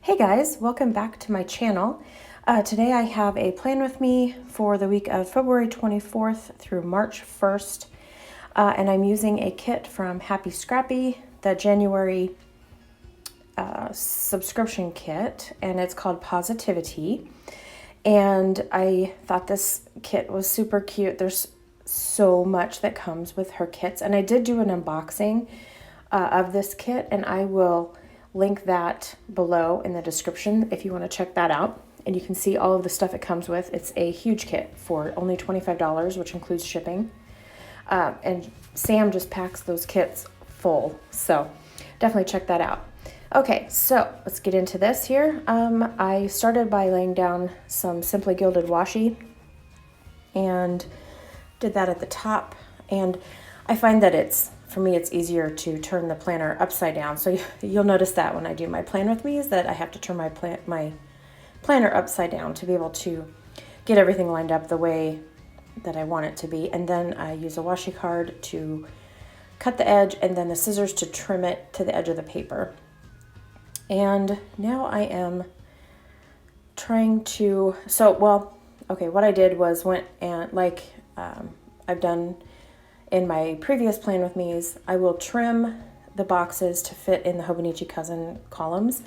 Hey guys, welcome back to my channel. Today I have a plan with me for the week of February 24th through March 1st. And I'm using a kit from Happie Scrappie, the January subscription kit, and it's called Positivity. And I thought this kit was super cute. There's so much that comes with her kits. And I did do an unboxing of this kit, and I will link that below in the description if you want to check that out. And you can see all of the stuff it comes with. It's a huge kit for only $25, which includes shipping. And Sam just packs those kits full, so definitely check that out. Okay, so let's get into this here. I started by laying down some Simply Gilded washi and did that at the top. And I find that for me, it's easier to turn the planner upside down. So you'll notice that when I do my plan with me is that I have to turn my planner upside down to be able to get everything lined up the way that I want it to be. And then I use a washi card to cut the edge and then the scissors to trim it to the edge of the paper. And now I am trying to, what I did was went and I've done in my previous plan with me is I will trim the boxes to fit in the Hobonichi Cousin columns.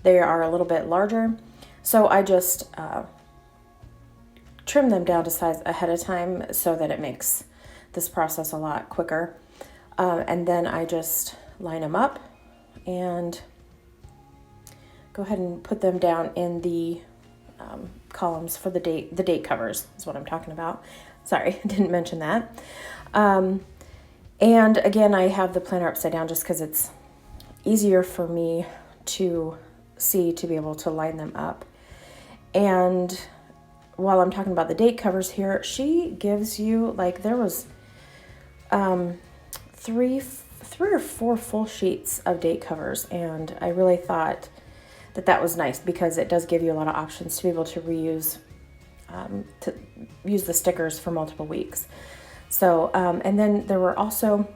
They are a little bit larger, so I just trim them down to size ahead of time so that it makes this process a lot quicker. And then I just line them up and go ahead and put them down in the columns for the date covers is what I'm talking about. Sorry, I didn't mention that. And again, I have the planner upside down just because it's easier for me to see, to be able to line them up. And while I'm talking about the date covers here, she gives you, there was three or four full sheets of date covers, and I really thought that was nice because it does give you a lot of options to be able to reuse, to use the stickers for multiple weeks. So, and then there were also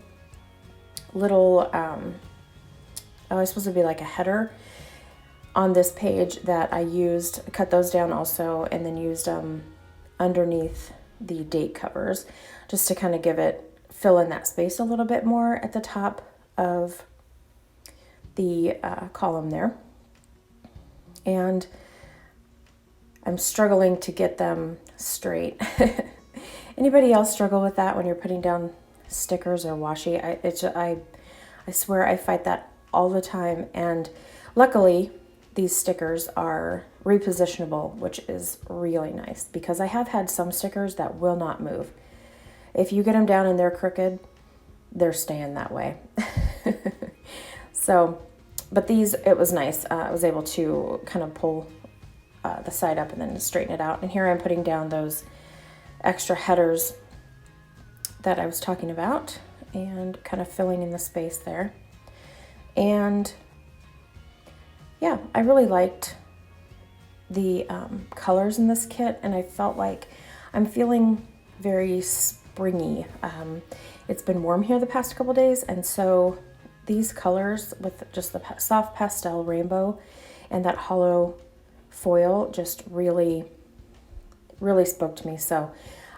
little, it's supposed to be like a header on this page that I used, cut those down also, and then used underneath the date covers just to kind of fill in that space a little bit more at the top of the column there. And I'm struggling to get them straight. Anybody else struggle with that when you're putting down stickers or washi? I swear I fight that all the time. And luckily, these stickers are repositionable, which is really nice because I have had some stickers that will not move. If you get them down and they're crooked, they're staying that way. So, but these, it was nice. I was able to kind of pull the side up and then straighten it out. And here I'm putting down those extra headers that I was talking about and kind of filling in the space there. And yeah, I really liked the colors in this kit, and I felt like I'm feeling very springy. It's been warm here the past couple days, and so these colors with just the soft pastel rainbow and that hollow foil just really spoke to me. So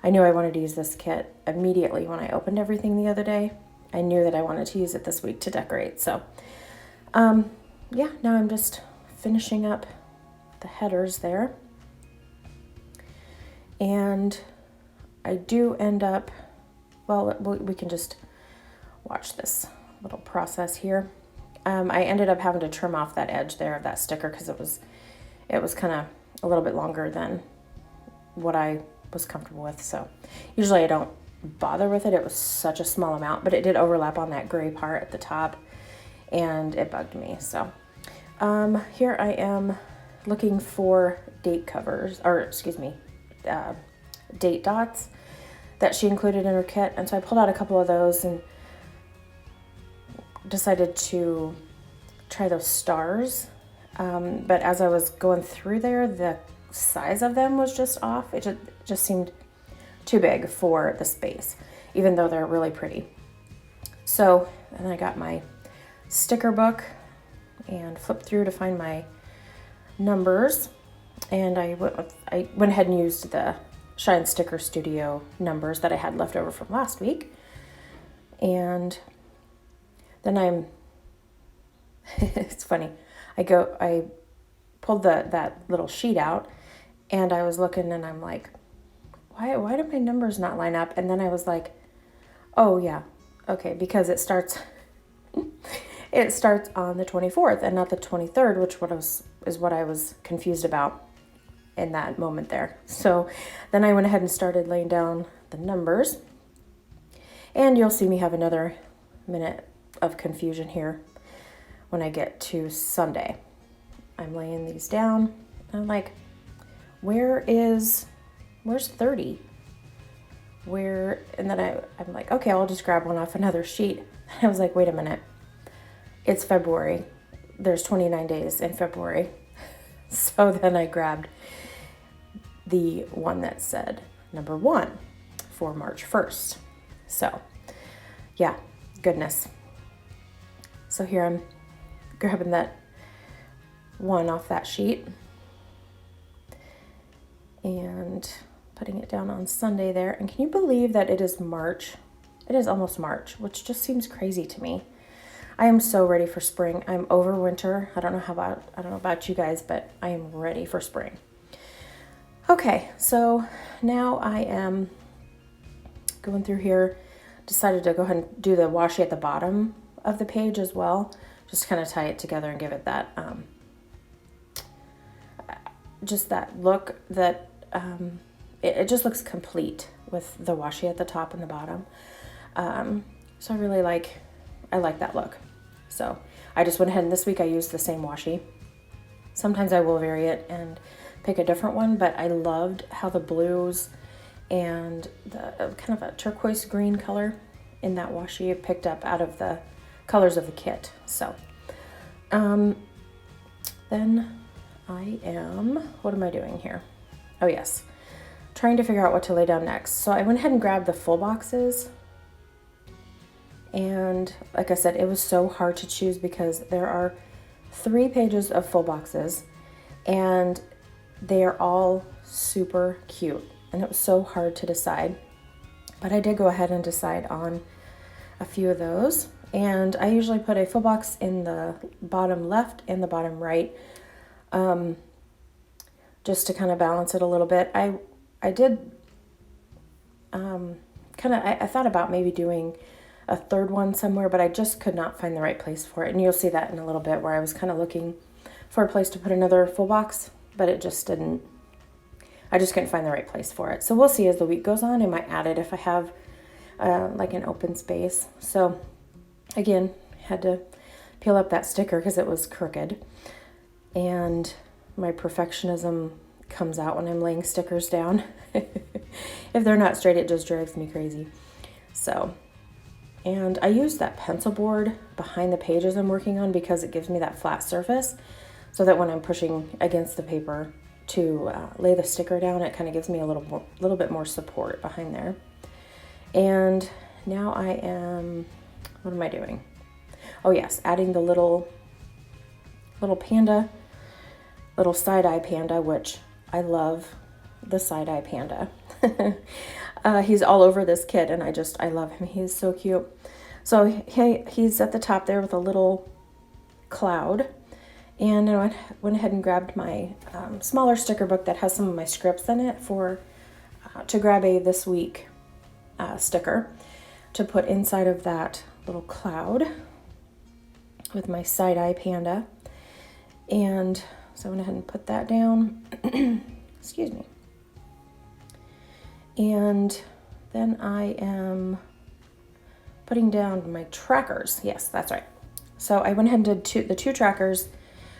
I knew I wanted to use this kit immediately when I opened everything the other day. I knew that I wanted to use it this week to decorate. So yeah, now I'm just finishing up the headers there. And I do end up, we can just watch this little process here. I ended up having to trim off that edge there of that sticker because it was kind of a little bit longer than what I was comfortable with. So usually I don't bother with it. It was such a small amount, but it did overlap on that gray part at the top and it bugged me. So here I am looking for date covers, or excuse me, date dots that she included in her kit. And so I pulled out a couple of those and decided to try those stars. But as I was going through there, the size of them was just off. It just seemed too big for the space, even though they're really pretty. So, and then I got my sticker book and flipped through to find my numbers, and I went ahead and used the Shine Sticker Studio numbers that I had left over from last week. And then it's funny, I pulled that little sheet out, and I was looking, and I'm like, why do my numbers not line up? And then I was like, oh yeah, okay, because it starts on the 24th and not the 23rd, which is what I was confused about in that moment there. So then I went ahead and started laying down the numbers, and you'll see me have another minute of confusion here when I get to Sunday. I'm laying these down, and I'm like, where's 30? And then I'm like, okay, I'll just grab one off another sheet. And I was like, wait a minute, it's February. There's 29 days in February. So then I grabbed the one that said number 1 for March 1st. So yeah, goodness. So here I'm grabbing that 1 off that sheet and putting it down on Sunday there. And can you believe that it is March? It is almost March, which just seems crazy to me. I am so ready for spring. I'm over winter. I don't know about you guys, but I am ready for spring. Okay, so now I am going through here. Decided to go ahead and do the washi at the bottom of the page as well. Just kind of tie it together and give it that just that look that it just looks complete with the washi at the top and the bottom. So I like that look. So I just went ahead, and this week I used the same washi. Sometimes I will vary it and pick a different one, but I loved how the blues and the kind of a turquoise green color in that washi picked up out of the colors of the kit. So then what am I doing here? Oh yes, trying to figure out what to lay down next. So I went ahead and grabbed the full boxes, and like I said, it was so hard to choose because there are 3 pages of full boxes, and they are all super cute, and it was so hard to decide. But I did go ahead and decide on a few of those, and I usually put a full box in the bottom left and the bottom right, just to kind of balance it a little bit. I did I thought about maybe doing a third one somewhere, but I just could not find the right place for it. And you'll see that in a little bit, where I was kind of looking for a place to put another full box, but I just couldn't find the right place for it. So we'll see as the week goes on. I might add it if I have like an open space. So again, had to peel up that sticker because it was crooked, and my perfectionism comes out when I'm laying stickers down. If they're not straight, it just drives me crazy. So, and I use that pencil board behind the pages I'm working on because it gives me that flat surface, so that when I'm pushing against the paper to lay the sticker down, it kind of gives me a little bit more support behind there. And now what am I doing? Oh yes, adding the little panda, little side-eye panda, which I love the side-eye panda. He's all over this kit, and I love him. He's so cute. So he's at the top there with a little cloud, and I went ahead and grabbed my smaller sticker book that has some of my scripts in it to grab a this week sticker to put inside of that little cloud with my side-eye panda. And so I went ahead and put that down. Excuse me. And then I am putting down my trackers. Yes, that's right. So I went ahead and did the 2 trackers.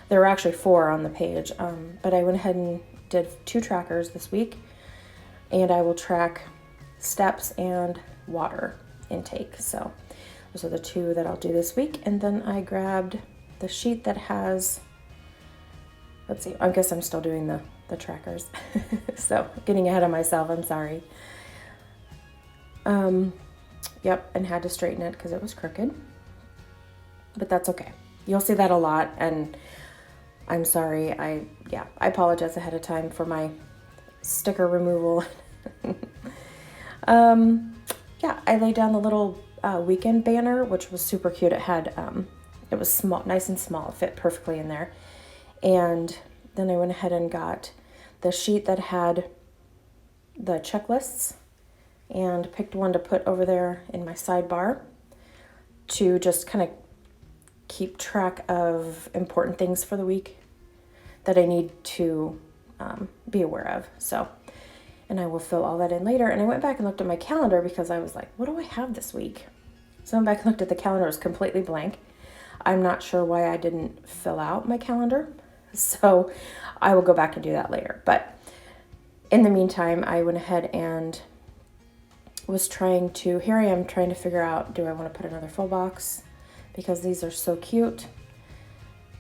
There were actually 4 on the page, but I went ahead and did 2 trackers this week, and I will track steps and water intake. So those are the 2 that I'll do this week. And then I grabbed the sheet that has, let's see, I guess I'm still doing the trackers. So getting ahead of myself, I'm sorry. Yep, and had to straighten it because it was crooked, but that's okay. You'll see that a lot, and I'm sorry. I apologize ahead of time for my sticker removal. I laid down the little weekend banner, which was super cute. It had, it was small, nice and small. It fit perfectly in there. And then I went ahead and got the sheet that had the checklists and picked one to put over there in my sidebar to just kind of keep track of important things for the week that I need to be aware of. So, and I will fill all that in later. And I went back and looked at my calendar because I was like, what do I have this week? So I went back and looked at the calendar. It was completely blank. I'm not sure why I didn't fill out my calendar. So I will go back and do that later. But in the meantime, I went ahead and was trying to figure out, do I want to put another full box? Because these are so cute.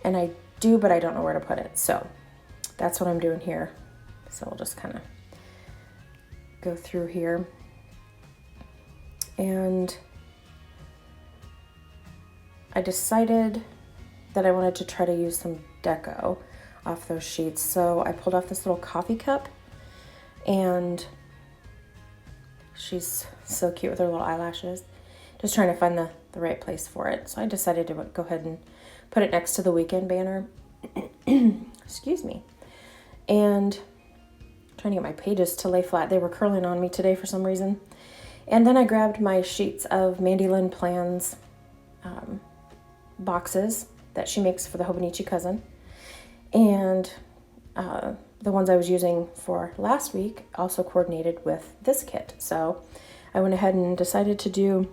And I do, but I don't know where to put it. So that's what I'm doing here. So we'll just kind of go through here. And I decided that I wanted to try to use some deco off those sheets. So I pulled off this little coffee cup, and she's so cute with her little eyelashes. Just trying to find the right place for it. So I decided to go ahead and put it next to the weekend banner. Excuse me. And trying to get my pages to lay flat. They were curling on me today for some reason. And then I grabbed my sheets of MandyLynnPlans boxes that she makes for the Hobonichi Cousin. And the ones I was using for last week also coordinated with this kit. So I went ahead and decided to do,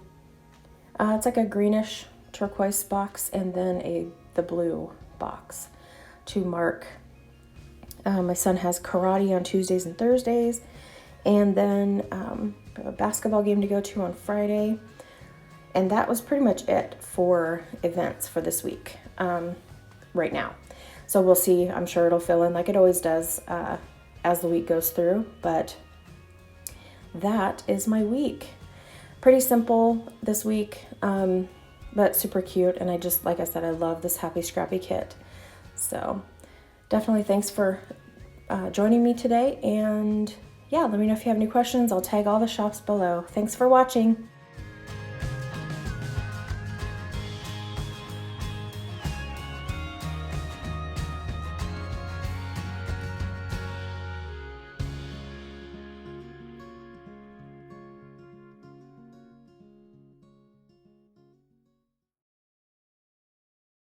it's like a greenish turquoise box and then the blue box to mark. My son has karate on Tuesdays and Thursdays, and then a basketball game to go to on Friday. And that was pretty much it for events for this week right now. So we'll see. I'm sure it'll fill in like it always does as the week goes through. But that is my week. Pretty simple this week, but super cute. And I just, like I said, I love this Happie Scrappie kit. So definitely thanks for joining me today. And yeah, let me know if you have any questions. I'll tag all the shops below. Thanks for watching.